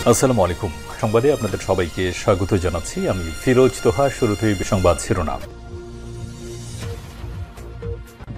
আসসালামু আলাইকুম। সংবাদে আপনাদের সবাইকে স্বাগত জানাচ্ছি। আমি ফিরোজ তোহা। শুরুতেই সংবাদ শিরোনাম।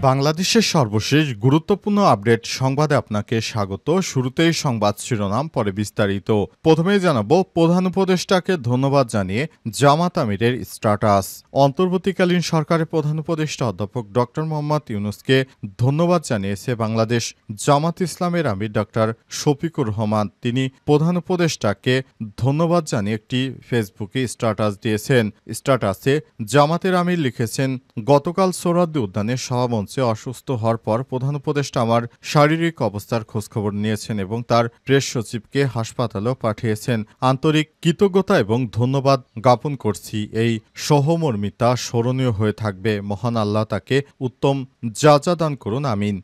বাংলাদেশের সর্বশেষ গুরুত্বপূর্ণ আপডেট সংবাদে আপনাকে স্বাগত। শুরুতেই সংবাদ শিরোনাম, পরে বিস্তারিত। প্রথমেই জানাবো, প্রধান উপদেষ্টাকে ধন্যবাদ জানিয়ে জামাত আমিরের স্ট্যাটাস। অন্তর্বর্তীকালীন সরকারের প্রধান উপদেষ্টা অধ্যাপক ডক্টর মোহাম্মদ ইউনূসকে ধন্যবাদ জানিয়েছে বাংলাদেশ জামাত ইসলামের আমির ডক্টর শফিকুর রহমান। তিনি প্রধান উপদেষ্টাকে ধন্যবাদ জানিয়ে একটি ফেসবুকে স্ট্যাটাস দিয়েছেন। স্ট্যাটাসে জামাতের আমির লিখেছেন, গতকাল সোহরাওয়ার্দী উদ্যানের সভামঞ্চে অসুস্থ হওয়ার পর প্রধান উপদেষ্টা আমার শারীরিক অবস্থার খোঁজখবর নিয়েছেন এবং তার প্রেস সচিবকে হাসপাতালেও পাঠিয়েছেন। আন্তরিক কৃতজ্ঞতা এবং ধন্যবাদ জ্ঞাপন করছি। এই সহমর্মিতা স্মরণীয় হয়ে থাকবে। মহান আল্লাহ তাকে উত্তম যাজা দান করুন, আমিন।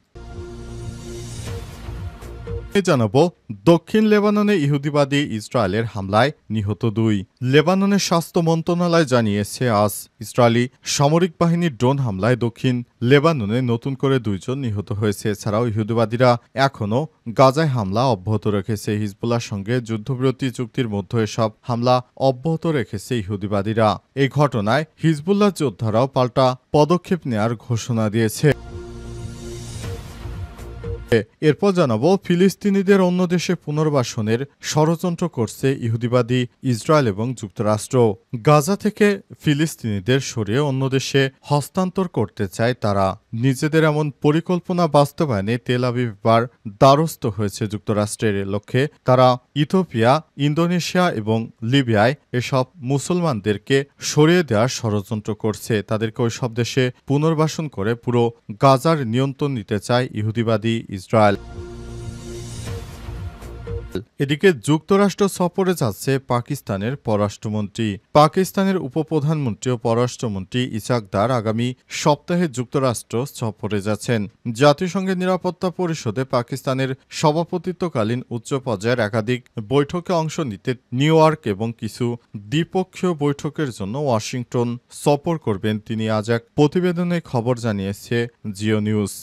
জানাবো, দক্ষিণ লেবাননে ইহুদিবাদী ইসরায়েলের হামলায় নিহত 2। লেবাননের স্বাস্থ্য মন্ত্রণালয় জানিয়েছে, আজ ইসরায়েলি সামরিক বাহিনীর ড্রোন হামলায় দক্ষিণ লেবাননে নতুন করে 2 জন নিহত হয়েছে। এছাড়াও ইহুদিবাদীরা এখনও গাজায় হামলা অব্যাহত রেখেছে। হিজবুল্লাহর সঙ্গে যুদ্ধবিরতি চুক্তির মধ্যে এসব হামলা অব্যাহত রেখেছে ইহুদিবাদীরা। এই ঘটনায় হিজবুল্লাহ যোদ্ধারাও পাল্টা পদক্ষেপ নেয়ার ঘোষণা দিয়েছে। এরপর জানাবো, ফিলিস্তিনিদের অন্য দেশে পুনর্বাসনের ষড়যন্ত্র করছে ইহুদিবাদী ইসরায়েল এবং যুক্তরাষ্ট্র। গাজা থেকে ফিলিস্তিনিদের সরিয়ে অন্য দেশে হস্তান্তর করতে চায় তারা। নিজেদের এমন পরিকল্পনা বাস্তবায়নে তেল আবিব বার দ্বারস্থ হয়েছে যুক্তরাষ্ট্রের লক্ষ্যে। তারা ইথিওপিয়া, ইন্দোনেশিয়া এবং লিবিয়ায় এসব মুসলমানদেরকে সরিয়ে দেওয়ার ষড়যন্ত্র করছে। তাদেরকে ওই সব দেশে পুনর্বাসন করে পুরো গাজার নিয়ন্ত্রণ নিতে চায় ইহুদিবাদী ইসরায়েল। এদিকে যুক্তরাষ্ট্র সফরে যাচ্ছে পাকিস্তানের পররাষ্ট্রমন্ত্রী। পাকিস্তানের উপপ্রধানমন্ত্রী ও পররাষ্ট্রমন্ত্রী ইসাক দার আগামী সপ্তাহে যুক্তরাষ্ট্র সফরে যাচ্ছেন। জাতিসংঘের নিরাপত্তা পরিষদে পাকিস্তানের সভাপতিত্বকালীন উচ্চ পর্যায়ের একাধিক বৈঠকে অংশ নিতে নিউ ইয়র্ক এবং কিছু দ্বিপক্ষীয় বৈঠকের জন্য ওয়াশিংটন সফর করবেন তিনি। আজ এক প্রতিবেদনে খবর জানিয়েছে জিও নিউজ।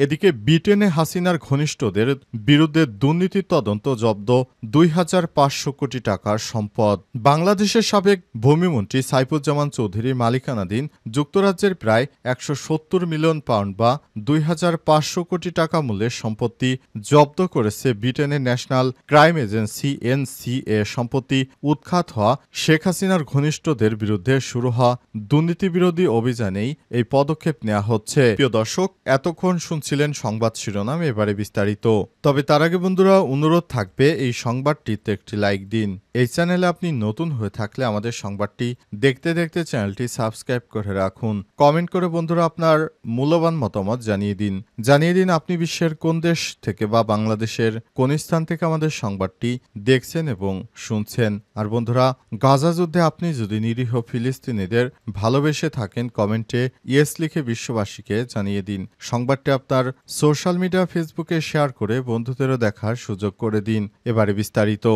এদিকে ব্রিটেনে হাসিনার ঘনিষ্ঠদের বিরুদ্ধে দুর্নীতির তদন্ত, জব্দ 2500 কোটি টাকার সম্পদ। বাংলাদেশের সাবেক ভূমিমন্ত্রী সাইফুজ্জামান চৌধুরীর মালিকানাধীন যুক্তরাজ্যের প্রায় 170 মিলিয়ন পাউন্ড বা 2500 কোটি টাকা মূল্যের সম্পত্তি জব্দ করেছে ব্রিটেনের ন্যাশনাল ক্রাইম এজেন্সি NCA। সম্পত্তি উৎখাত হওয়া শেখ হাসিনার ঘনিষ্ঠদের বিরুদ্ধে শুরু হওয়া দুর্নীতিবিরোধী অভিযানেই এই পদক্ষেপ নেওয়া হচ্ছে। প্রিয় দর্শক, এতক্ষণ ছিলেন সংবাদ শিরোনাম, এবারে বিস্তারিত। তবে তার আগে বন্ধুরা, অনুরোধ থাকবে এই সংবাদটিতে একটি লাইক দিন। এই চ্যানেলে আপনি নতুন হয়ে থাকলে আমাদের সংবাদটি দেখতে দেখতে চ্যানেলটি সাবস্ক্রাইব করে রাখুন। কমেন্ট করে বন্ধুরা আপনার মূল্যবান মতামত জানিয়ে দিন আপনি বিশ্বের কোন দেশ থেকে বা বাংলাদেশের কোন স্থান থেকে আমাদের সংবাদটি দেখছেন এবং শুনছেন। আর বন্ধুরা, গাজা যুদ্ধে আপনি যদি নিরীহ ফিলিস্তিনিদের ভালোবেসে থাকেন, কমেন্টে ইয়েস লিখে বিশ্ববাসীকে জানিয়ে দিন। সংবাদটি আপনার সোশ্যাল মিডিয়া ফেসবুকে শেয়ার করে বন্ধুদেরও দেখার সুযোগ করে দিন। এবারে বিস্তারিত।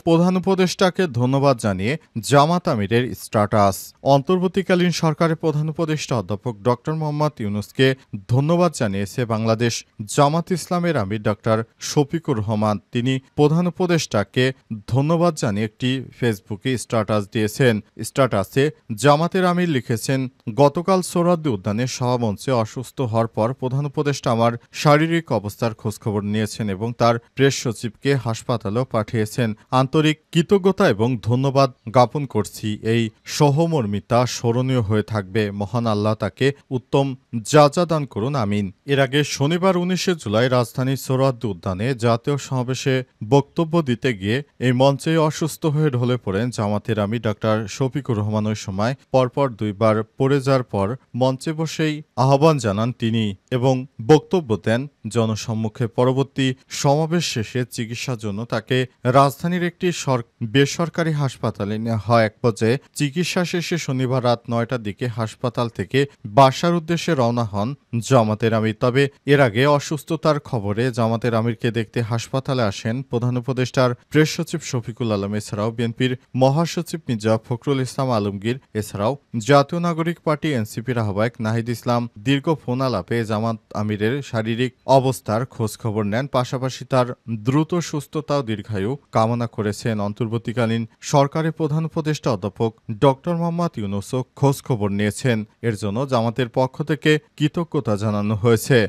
প্রধান উপদেষ্টাকে ধন্যবাদ জানিয়ে জামাত আমিরের স্ট্যাটাস। অন্তর্বর্তীকালীন সরকারের প্রধান উপদেষ্টা অধ্যাপক ডক্টর মোহাম্মদ ইউনূসকে ধন্যবাদ জানিয়েছে বাংলাদেশ জামাত ইসলামের আমির ডক্টর শফিকুর রহমান। তিনি প্রধান উপদেষ্টাকে ধন্যবাদ জানিয়ে একটি ফেসবুকে স্ট্যাটাস দিয়েছেন। স্ট্যাটাসে জামাতের আমির লিখেছেন, গতকাল সোহরাওয়ার্দী উদ্যানের সভামঞ্চে অসুস্থ হওয়ার পর প্রধান উপদেষ্টা আমার শারীরিক অবস্থার খোঁজখবর নিয়েছেন এবং তার প্রেস সচিবকে হাসপাতালেও পাঠিয়েছেন। আন্তরিক কৃতজ্ঞতা এবং ধন্যবাদ জ্ঞাপন করছি। এই সহমর্মিতা স্মরণীয় হয়ে থাকবে। মহান আল্লাহ তাকে উত্তম যাজা দান করুন, আমিন। এর আগে শনিবার 19 জুলাই রাজধানীর সোহরাওয়ার্দী উদ্যানে জাতীয় সমাবেশে বক্তব্য দিতে গিয়ে এই মঞ্চে অসুস্থ হয়ে ঢলে পড়েন জামাতের আমির ডক্টর শফিকুর রহমান। ওই সময় পরপর 2 বার পড়ে যাওয়ার পর মঞ্চে বসেই আহ্বান জানান তিনি এবং বক্তব্য দেন জনসম্মুখে। পরবর্তী সমাবেশ শেষে চিকিৎসার জন্য তাকে রাজধানীর একটি বেসরকারি হাসপাতালে নেওয়া হয়। এক পর্যায়ে চিকিৎসা শেষে শনিবার রাত 9টার দিকে হাসপাতাল থেকে বাসার উদ্দেশ্যে রওনা হন জামাতের আমির। তবে এর আগে অসুস্থতার খবরে জামাতের আমিরকে দেখতে হাসপাতালে আসেন প্রধান উপদেষ্টার প্রেস সচিব শফিকুল আলম, এছাড়াও বিএনপির মহাসচিব মির্জা ফখরুল ইসলাম আলমগীর, এছাড়াও জাতীয় নাগরিক পার্টি NCPর আহ্বায়ক নাহিদ ইসলাম। দীর্ঘ ফোন আলাপে জামাত আমিরের শারীরিক অবস্থার খোঁজখবর নেন, পাশাপাশি তার দ্রুত সুস্থতা ও দীর্ঘায়ু কামনা করেছেন। অন্তর্বর্তীকালীন সরকারের প্রধান উপদেষ্টা অধ্যাপক ডক্টর মোহাম্মদ ইউনূসও খোঁজখবর নিয়েছেন। এর জন্য জামাতের পক্ষ থেকে কৃতজ্ঞতা জানানো হয়েছে।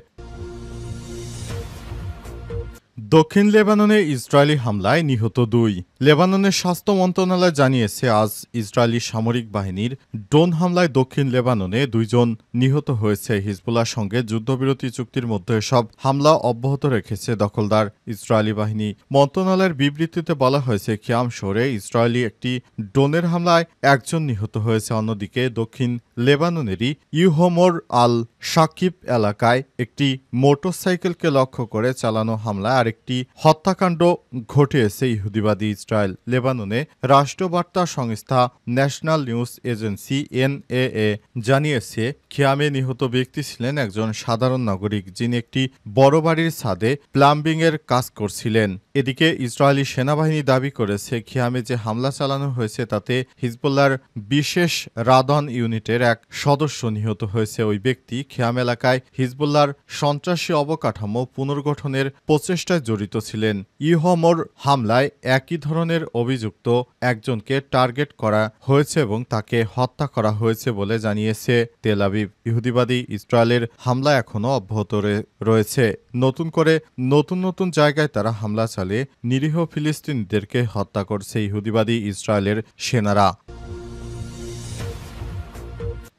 দক্ষিণ লেবাননে ইসরায়েলি হামলায় নিহত 2। লেবাননের স্বাস্থ্য মন্ত্রণালয় জানিয়েছে, আজ ইসরায়েলি সামরিক বাহিনীর ড্রোন হামলায় দক্ষিণ লেবাননে 2 জন নিহত হয়েছে। হিজবুল্লাহর সঙ্গে যুদ্ধবিরতি চুক্তির মধ্যে সব হামলা অব্যাহত রেখেছে দখলদার ইসরায়েলি বাহিনী। মন্ত্রণালয়ের বিবৃতিতে বলা হয়েছে, খিয়াম শহরে ইসরায়েলি একটি ড্রোনের হামলায় 1 জন নিহত হয়েছে। অন্যদিকে দক্ষিণ লেবাননেরই ইউহমর আল সাকিব এলাকায় একটি মোটরসাইকেলকে লক্ষ্য করে চালানো হামলায় আরেকটি হত্যাকাণ্ড ঘটিয়েছে ইহুদিবাদী ইসরায়েল। লেবাননে রাষ্ট্রবার্তা সংস্থা ন্যাশনাল নিউজ এজেন্সি এনএএ জানিয়েছে, খিয়ামে নিহত ব্যক্তি ছিলেন একজন সাধারণ নাগরিক, যিনি একটি বড় বাড়ির ছাদে প্লাম্বিংয়ের কাজ করছিলেন। এদিকে ইসরায়েলি সেনাবাহিনী দাবি করেছে, খিয়ামে যে হামলা চালানো হয়েছে তাতে হিজবুল্লাহর বিশেষ রাদন ইউনিটের এক সদস্য নিহত হয়েছে। ওই ব্যক্তি খিয়াম এলাকায় হিজবুল্লাহর সন্ত্রাসী অবকাঠামো পুনর্গঠনের প্রচেষ্টায় জড়িত ছিলেন। ইউহমর হামলায় একই ধরনের অভিযুক্ত একজনকে টার্গেট করা হয়েছে এবং তাকে হত্যা করা হয়েছে বলে জানিয়েছে তেল আবিব। ইহুদিবাদী ইসরায়েলের হামলা এখনও অব্যাহত রয়েছে। নতুন জায়গায় তারা হামলা চালিয়ে নিরীহ ফিলিস্তিনিদেরকে হত্যা করছে ইহুদিবাদী ইসরায়েলের সেনারা।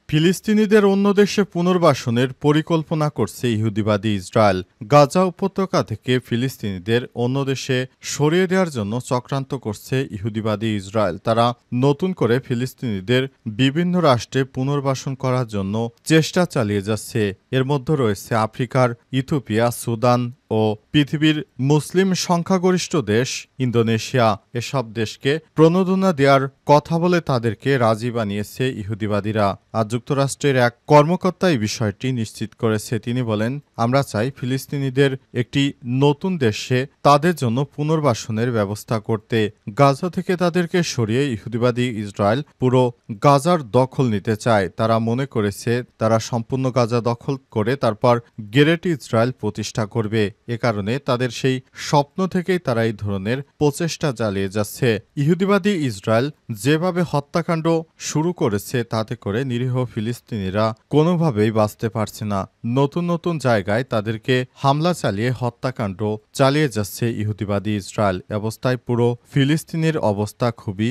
ফিলিস্তিনিদের অন্য দেশে পুনর্বাসনের পরিকল্পনা করছে ইহুদিবাদী ইসরায়েল। গাজা উপত্যকা থেকে ফিলিস্তিনিদের অন্য দেশে সরিয়ে দেওয়ার জন্য চক্রান্ত করছে ইহুদিবাদী ইসরায়েল। তারা নতুন করে ফিলিস্তিনিদের বিভিন্ন রাষ্ট্রে পুনর্বাসন করার জন্য চেষ্টা চালিয়ে যাচ্ছে। এর মধ্যে রয়েছে আফ্রিকার ইথিওপিয়া, সুদান ও পৃথিবীর মুসলিম সংখ্যাগরিষ্ঠ দেশ ইন্দোনেশিয়া। এসব দেশকে প্রণোদনা দেওয়ার কথা বলে তাদেরকে রাজি বানিয়েছে ইহুদিবাদীরা। আর যুক্তরাষ্ট্রের এক কর্মকর্তা এই বিষয়টি নিশ্চিত করেছে। তিনি বলেন, আমরা চাই ফিলিস্তিনিদের একটি নতুন দেশে তাদের জন্য পুনর্বাসনের ব্যবস্থা করতে। গাজা থেকে তাদেরকে সরিয়ে ইহুদিবাদী ইসরায়েল পুরো গাজার দখল নিতে চায়। তারা মনে করেছে তারা সম্পূর্ণ গাজা দখল করে তারপর গ্রেট ইসরায়েল প্রতিষ্ঠা করবে। এ কারণে তাদের সেই স্বপ্ন থেকেই তারা এই ধরনের প্রচেষ্টা চালিয়ে যাচ্ছে। ইহুদিবাদী ইসরায়েল যেভাবে হত্যাকাণ্ড শুরু করেছে তাতে করে নিরীহ ফিলিস্তিনিরা কোনোভাবেই বাঁচতে পারছে না। নতুন জায়গায় তাদেরকে হামলা চালিয়ে হত্যাকাণ্ড চালিয়ে যাচ্ছে ইহুদিবাদী ইসরায়েল। অবস্থায় পুরো ফিলিস্তিনের অবস্থা খুবই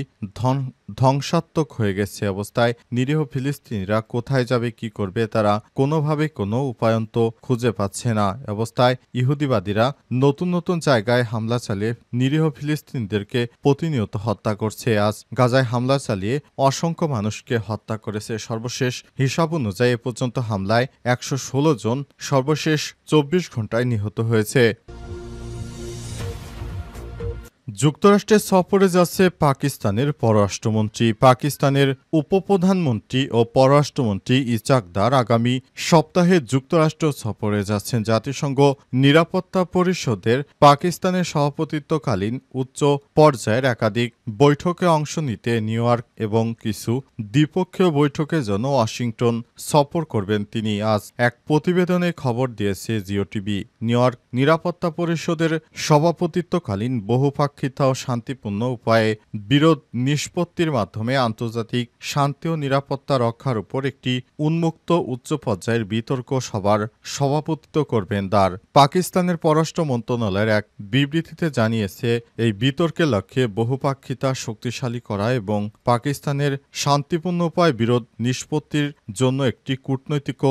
ধ্বংসাত্মক হয়ে গেছে। অবস্থায় নিরীহ ফিলিস্তিনিরা কোথায় যাবে, কি করবে, তারা কোনোভাবে কোনো উপায়ন্ত খুঁজে পাচ্ছে না। অবস্থায় ইহুদিবাদীরা নতুন জায়গায় হামলা চালিয়ে নিরীহ ফিলিস্তিনিদেরকে প্রতিনিয়ত হত্যা করছে। আজ গাজায় হামলা চালিয়ে অসংখ্য মানুষকে হত্যা করেছে। সর্বশেষ হিসাব অনুযায়ী এ পর্যন্ত হামলায় 116 জন সর্বশেষ 24 ঘন্টায় নিহত হয়েছে। যুক্তরাষ্ট্রে সফরে যাচ্ছে পাকিস্তানের পররাষ্ট্রমন্ত্রী। পাকিস্তানের উপপ্রধানমন্ত্রী ও পররাষ্ট্রমন্ত্রী ইসাক দার আগামী সপ্তাহে যুক্তরাষ্ট্র সফরে যাচ্ছেন। জাতিসংঘ নিরাপত্তা পরিষদের পাকিস্তানের সভাপতিত্বকালীন উচ্চ পর্যায়ের একাধিক বৈঠকে অংশ নিতে নিউ ইয়র্ক এবং কিছু দ্বিপক্ষীয় বৈঠকের জন্য ওয়াশিংটন সফর করবেন তিনি। আজ এক প্রতিবেদনে খবর দিয়েছে জিও টিভি। নিউ ইয়র্ক নিরাপত্তা পরিষদের সভাপতিত্বকালীন বহুপাক্ষিক ও শান্তিপূর্ণ উপায়ে বিরোধ নিষ্পত্তির মাধ্যমে আন্তর্জাতিক শান্তি ও নিরাপত্তা রক্ষার উপর একটি উন্মুক্ত উচ্চ পর্যায়ের বিতর্ক সভার সভাপতিত্ব করবেন দার। পাকিস্তানের পররাষ্ট্র মন্ত্রণালয়ের এক বিবৃতিতে জানিয়েছে, এই বিতর্কের লক্ষ্যে বহুপাক্ষিতা শক্তিশালী করা এবং পাকিস্তানের শান্তিপূর্ণ উপায় বিরোধ নিষ্পত্তির জন্য একটি কূটনৈতিক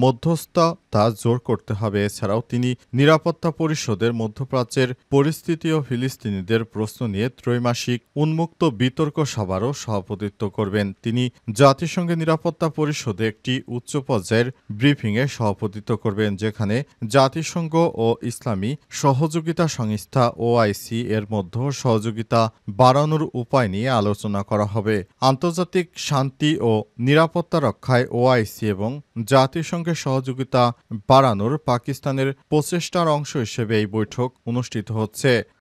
মধ্যস্থতা জোর করতে হবে। এছাড়াও তিনি নিরাপত্তা পরিষদের মধ্যপ্রাচ্যের পরিস্থিতি ও ফিলিস্তিনিদের প্রশ্ন নিয়ে ত্রৈমাসিক উন্মুক্ত বিতর্ক সভারও সভাপতিত্ব করবেন। তিনি জাতিসংঘের নিরাপত্তা পরিষদে একটি উচ্চ পর্যায়ের ব্রিফিংয়ে সভাপতিত্ব করবেন, যেখানে জাতিসংঘ ও ইসলামী সহযোগিতা সংস্থা ওআইসি এর মধ্যে সহযোগিতা বাড়ানোর উপায় নিয়ে আলোচনা করা হবে। আন্তর্জাতিক শান্তি ও নিরাপত্তা রক্ষায় ওআইসি এবং জাতিসংঘের সহযোগিতা বাড়ানোর পাকিস্তানের প্রচেষ্টার অংশ হিসেবে এই বৈঠক অনুষ্ঠিত হচ্ছে।